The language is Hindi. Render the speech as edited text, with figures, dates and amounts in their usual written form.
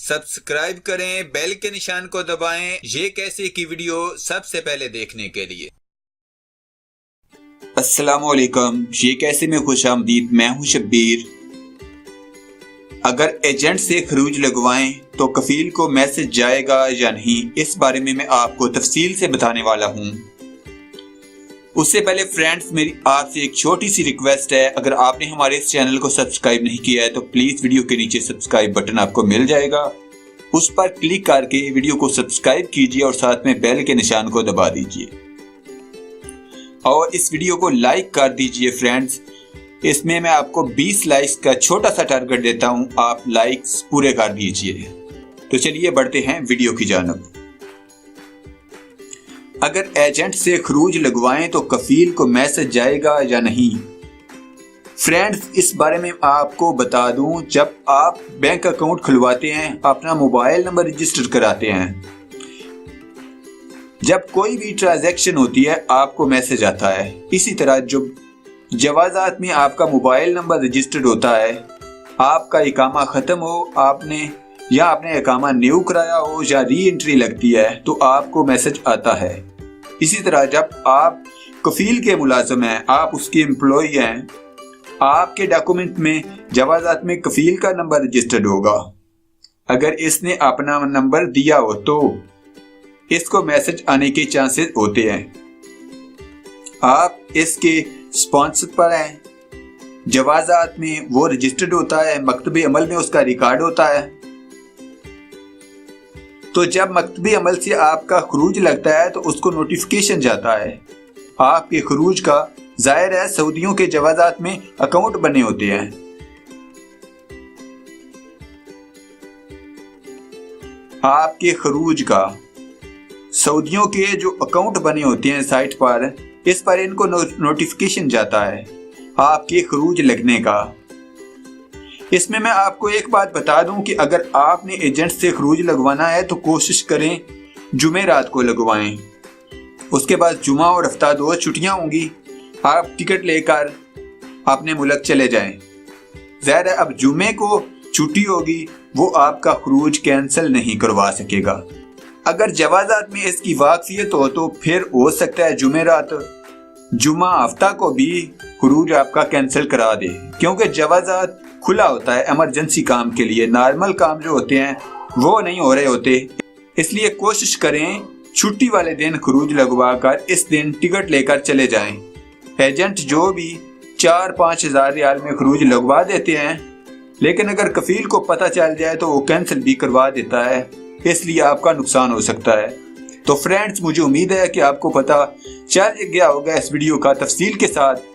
सब्सक्राइब करें, बेल के निशान को दबाएं ये कैसे की वीडियो सबसे पहले देखने के लिए। अस्सलामुअलैकुम, ये कैसे में खुशामदीद। मैं हूं शब्बीर। अगर एजेंट से खरूज लगवाएं तो कफील को मैसेज जाएगा या नहीं, इस बारे में मैं आपको तफसील से बताने वाला हूं। उससे पहले फ्रेंड्स, मेरी आपसे एक छोटी सी रिक्वेस्ट है। अगर आपने हमारे इस चैनल को सब्सक्राइब नहीं किया है तो प्लीज वीडियो के नीचे सब्सक्राइब बटन आपको मिल जाएगा, उस पर क्लिक करके वीडियो को सब्सक्राइब कीजिए और साथ में बेल के निशान को दबा दीजिए और इस वीडियो को लाइक कर दीजिए फ्रेंड्स। इसमें मैं आपको 20 लाइक्स का छोटा सा टारगेट देता हूं, आप लाइक्स पूरे कर दीजिए। तो चलिए बढ़ते हैं वीडियो की जानिब। अगर एजेंट से खरूज लगवाएं तो कफील को मैसेज जाएगा या नहीं। फ्रेंड्स, इस बारे में आपको बता दूं, जब आप बैंक अकाउंट खुलवाते हैं, अपना मोबाइल नंबर रजिस्टर कराते हैं, जब कोई भी ट्रांजैक्शन होती है आपको मैसेज आता है। इसी तरह जो जवाजात में आपका मोबाइल नंबर रजिस्टर्ड होता है, आपका इकामा खत्म हो आपने इकामा न्यू कराया हो या री एंट्री लगती है तो आपको मैसेज आता है। इसी तरह जब आप कफील के मुलाजिम हैं, आप उसके एम्प्लॉय हैं, आपके डॉक्यूमेंट में जवाजात में कफील का नंबर रजिस्टर्ड होगा। अगर इसने अपना नंबर दिया हो तो इसको मैसेज आने के चांसेस होते हैं। आप इसके स्पॉन्सर पर हैं, जवाजात में वो रजिस्टर्ड होता है, मकतबे अमल में उसका रिकॉर्ड होता है। तो जब मकतबी अमल से आपका खरूज लगता है तो उसको नोटिफिकेशन जाता है आपके खरूज का। जाहिर है सऊदियों के जवाजात में अकाउंट बने होते हैं, आपके खरूज का सऊदियों के जो अकाउंट बने होते हैं साइट पर, इस पर इनको नोटिफिकेशन जाता है आपके खरूज लगने का। इसमें मैं आपको एक बात बता दूं कि अगर आपने एजेंट से खरूज लगवाना है तो कोशिश करें जुमे रात को लगवाएं। उसके बाद जुमा और हफ्ता 2 छुट्टियां होंगी, आप टिकट लेकर अपने मुल्क चले जाएं। ज़ाहिर है अब जुमे को छुट्टी होगी, वो आपका खरूज कैंसिल नहीं करवा सकेगा। अगर जवाजात में इसकी वाकफियत हो तो फिर हो सकता है जुमे रात जुमा हफ्ता को भी खरूज आपका कैंसिल करा दे, क्योंकि जवाजात खुला होता है इमरजेंसी काम के लिए। नॉर्मल काम जो होते हैं वो नहीं हो रहे होते, इसलिए कोशिश करें छुट्टी वाले दिन खरूज लगवा कर इस दिन टिकट लेकर चले जाएं। एजेंट जो भी 4-5 हज़ार रियाल में खरूज लगवा देते हैं, लेकिन अगर कफील को पता चल जाए तो वो कैंसिल भी करवा देता है, इसलिए आपका नुकसान हो सकता है। तो फ्रेंड्स, मुझे उम्मीद है कि आपको पता चल गया होगा इस वीडियो का तफसील के साथ